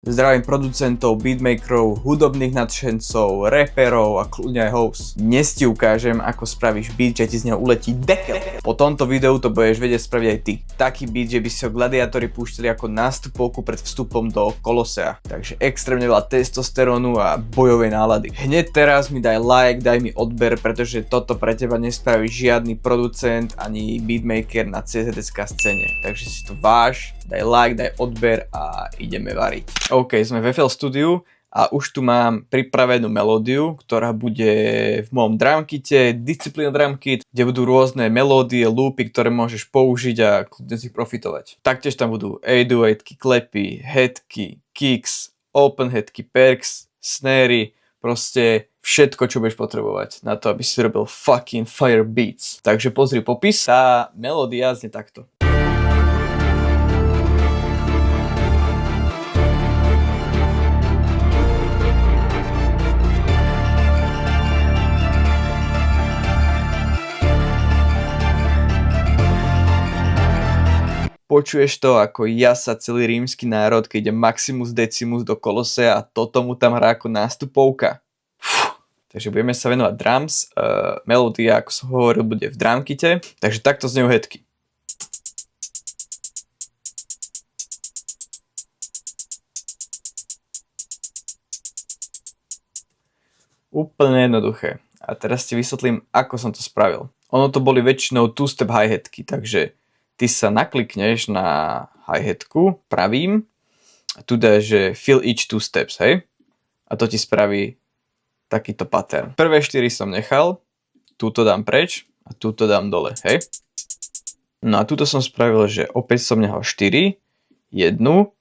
Zdravím producentov, beatmakerov, hudobných nadšencov, reperov a kľudne aj host. Dnes ti ukážem, ako spravíš beat, že ti z neho uletí dekel. Po tomto videu to budeš vedieť spraviť aj ty. Taký beat, že by si ho gladiátori púšťali ako nástupovku pred vstupom do Kolosea. Takže extrémne veľa testosterónu a bojovej nálady. Hneď teraz mi daj like, daj mi odber, pretože toto pre teba nespraví žiadny producent ani beatmaker na CZSK scéne. Takže si to váž, daj like, daj odber a ideme variť. OK, sme v FL Studiu a už tu mám pripravenú melódiu, ktorá bude v mojom drumkite, disciplína drumkit, kde budú rôzne melódie, loopy, ktoré môžeš použiť a kľudne si profitovať. Taktiež tam budú 808-ky, klepy, headky, kicks, open headky, perks, snary, proste všetko, čo budeš potrebovať na to, aby si robil fucking fire beats. Takže pozri popis, tá melódia znie takto. Počuješ to, ako jasá celý rímsky národ, keď ide Maximus Decimus do Kolosea a toto mu tam hrá ako nástupovka. Takže budeme sa venovať drums. Melódia, ako som hovoril, bude v drumkite. Takže takto znejú headky. Úplne jednoduché. A teraz ti vysvetlím, ako som to spravil. Ono to boli väčšinou two-step hi-hatky, takže ty sa naklikneš na hi-hatku pravým a tu dáš, že fill each two steps, hej? A to ti spraví takýto pattern. Prvé 4 som nechal, túto dám preč a túto dám dole, hej? No a túto som spravil, že opäť som nechal 4, jednu,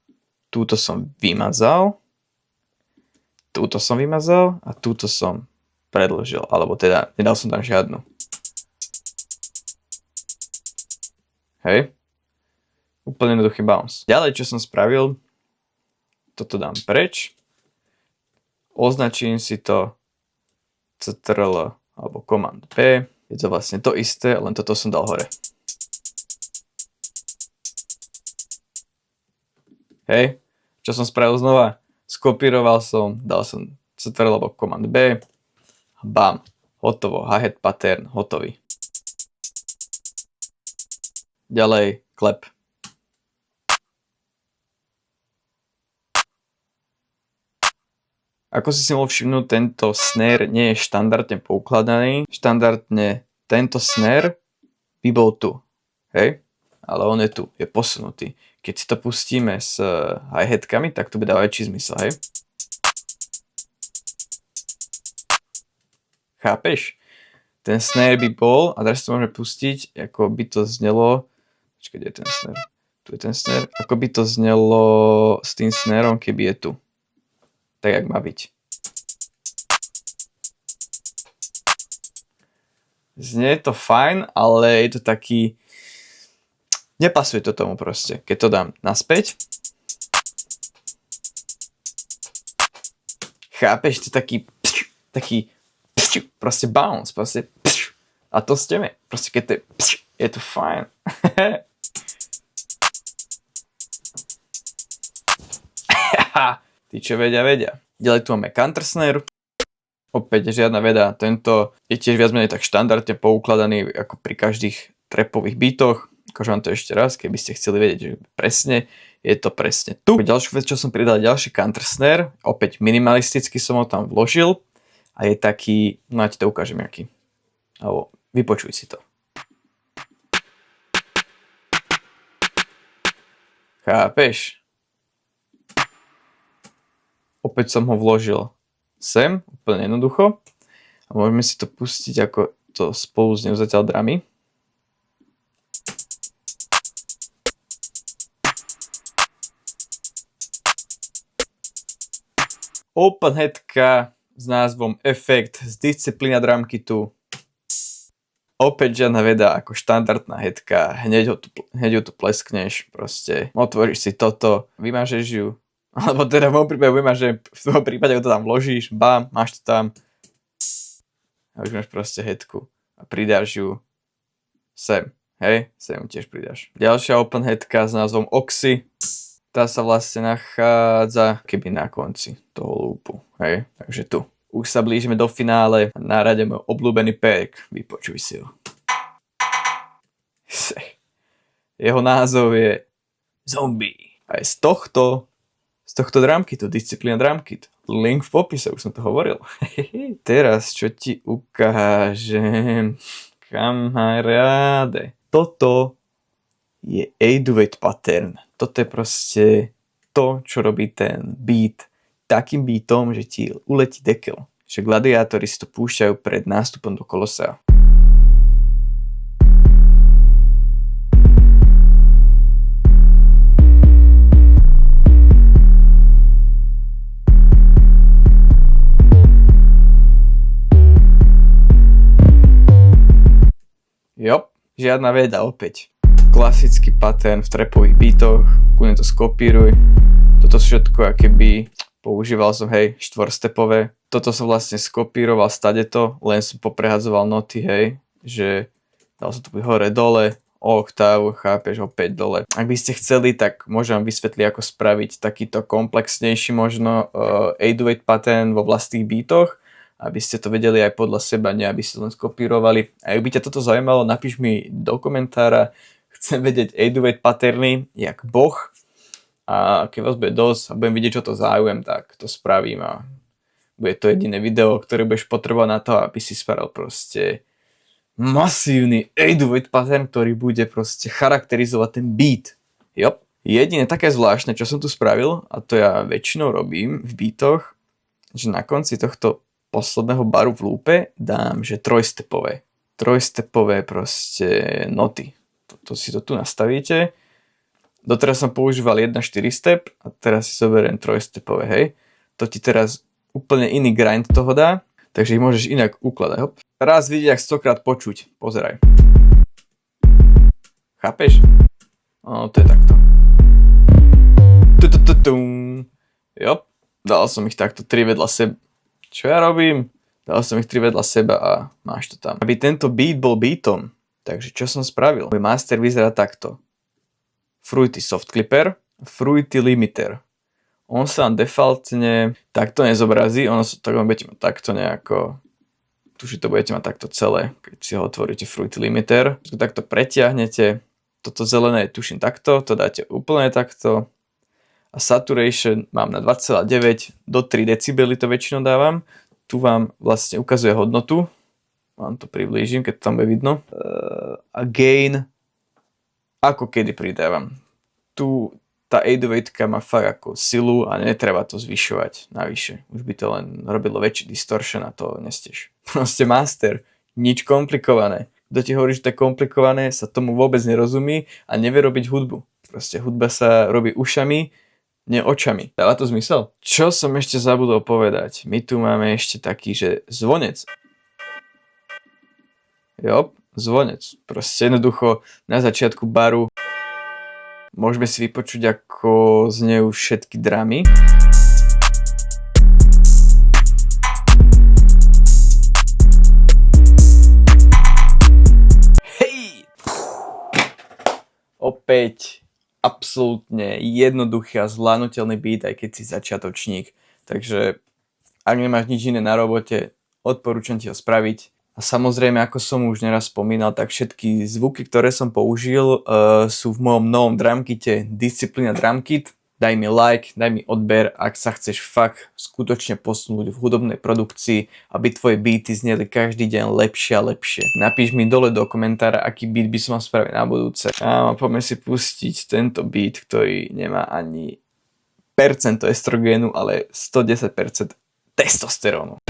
túto som vymazal, túto som vymazal a túto som predĺžil, alebo teda nedal som tam žiadnu. Hej. Úplne jednoduchý bounce. Ďalej, čo som spravil, toto dám preč. Označím si to Ctrl alebo Command P. Je to vlastne to isté, len toto som dal hore. Hej. Čo som spravil znova? Skopíroval som, dal som Ctrl alebo Command B. Bam. Hotovo. Hi-hat pattern hotový. Ďalej, klep. Ako si mohol všimnúť, tento snare nie je štandardne poukladaný. Štandardne tento snare by bol tu. Hej? Ale on je tu, je posunutý. Keď si to pustíme s hi-hatkami, tak to bude dávať väčší zmysel, hej? Chápeš? Ten snare by bol, a teraz to môžeme pustiť, ako by to znelo. Počkaj, kde je ten snare? Tu je ten snare. Ako by to znelo s tým snarom, keby je tu. Tak, jak má byť. Znie to fajn, ale je to taký... Nepasuje to tomu proste. Keď to dám naspäť. Chápeš? To je taký proste bounce. Proste a to ste. Proste keď to je to fajn. Tí, čo vedia. Ďalej tu máme counter snare. Opäť žiadna veda. Tento je tiež viac menej tak štandardne poukladaný ako pri každých trapových beatoch. Akože vám to ešte raz, keby ste chceli vedieť, že presne, je to presne tu. Ďalšiu vec, čo som pridal, ďalší counter snare. Opäť minimalisticky som ho tam vložil. A je taký, no ja ti to ukážem aký. Alebo vypočuj si to. Chápeš? Opäť som ho vložil sem, úplne jednoducho. A môžeme si to pustiť, ako to spolu znejú zatiaľ dramy. Open headka s názvom Effect z disciplína drumkitu. Opäť žiadna veda, ako štandardná headka. Hneď ju tu pleskneš, proste otvoríš si toto, vymažeš ju. Alebo teda v môjom prípade vymažem, v toho prípade ho to tam vložíš, bam, máš to tam. A už máš proste headku. A pridáš ju sem, hej? Sem tiež pridáš. Ďalšia open headka s názvom Oxy. tá sa vlastne nachádza keby na konci toho loopu, hej, takže tu. Už sa blížime do finále a na rade môj obľúbený perk, vypočuj si ho. Jeho názov je Zombie. A je z tohto drumkitu, disciplína drumkit. Link v popise, už som to hovoril. Teraz čo ti ukážem, kamaráde. Toto je 808 pattern. Toto je proste to, čo robí ten beat takým beatom, že ti uletí dekel. Že gladiátori si to púšťajú pred nástupom do Kolosea. Jop, žiadna veda opäť. Klasický pattern v trapových beatoch, kľudne to skopíruj. Toto všetko akéby používal som, hej, štvorstepové. Toto som vlastne skopíroval stadeto, len som poprehadzoval noty, hej, že dal som to buď hore dole, o oktávu, chápeš, opäť dole. Ak by ste chceli, tak môžem vám vysvetliť, ako spraviť takýto komplexnejší možno 808 pattern vo vlastných beatoch, aby ste to vedeli aj podľa seba, nie aby ste len skopírovali. A ak by ťa toto zaujímalo, napíš mi do komentára, chcem vedieť 808 patterny, jak boh. A keď vás bude dosť a budem vidieť, čo to záujem, tak to spravím a bude to jediné video, ktoré budeš potrebovať na to, aby si spravil proste masívny 808 pattern, ktorý bude proste charakterizovať ten beat. Jop. Jediné také zvláštne, čo som tu spravil, a to ja väčšinou robím v beatoch, že na konci tohto posledného baru v loope dám, že trojstepové proste noty. To si to tu nastavíte. Doteraz som používal 1-4 step a teraz si zoberiem trojstepové, hej. To ti teraz úplne iný grind toho dá, takže ich môžeš inak ukladať. Hop. Raz vidieť, ak 100-krát počuť. Pozeraj. Chápeš? To je takto. Jop. Dal som ich takto 3 vedľa seba. Čo ja robím? Dal som ich 3 vedľa seba a máš to tam. Aby tento beat bol beatom, takže čo som spravil? Môj master vyzerá takto. Fruity Soft Clipper, Fruity Limiter. On sa defaultne takto nezobrazí, ono sa budete mať takto nejako, tuši to budete mať takto celé, keď si ho otvoríte Fruity Limiter. Takto pretiahnete, toto zelené je tuším takto, to dáte úplne takto. A saturation mám na 2,9 do 3 decibely to väčšinou dávam. Tu vám vlastne ukazuje hodnotu, vám to priblížim, keď to tam bude vidno. A gain ako kedy pridávam. Tu tá 808 má fakt ako silu a netreba to zvyšovať navyše. Už by to len robilo väčší distortion a to nestieš. Proste master, nič komplikované. Kto ti hovorí, že to je komplikované, sa tomu vôbec nerozumí a nevie robiť hudbu. Proste hudba sa robí ušami, nie očami. Dáva to zmysel? Čo som ešte zabudol povedať? My tu máme ešte taký, že zvonec. Jop. Zvonec. Proste jednoducho na začiatku baru môžeme si vypočuť, ako znejú všetky dramy. Hej! Opäť absolútne jednoduchý a zvládnutelný beat, aj keď si začiatočník. Takže ak nemáš nič iné na robote, odporúčam ti ho spraviť. A samozrejme, ako som už neraz spomínal, tak všetky zvuky, ktoré som použil, sú v mojom novom drumkite Disciplína drumkit. Daj mi like, daj mi odber, ak sa chceš fakt skutočne posunúť v hudobnej produkcii, aby tvoje beaty zneli každý deň lepšie a lepšie. Napíš mi dole do komentára, aký beat by som mal spraviť na budúce. A poďme si pustiť tento beat, ktorý nemá ani percento estrogénu, ale 110% testosterónu.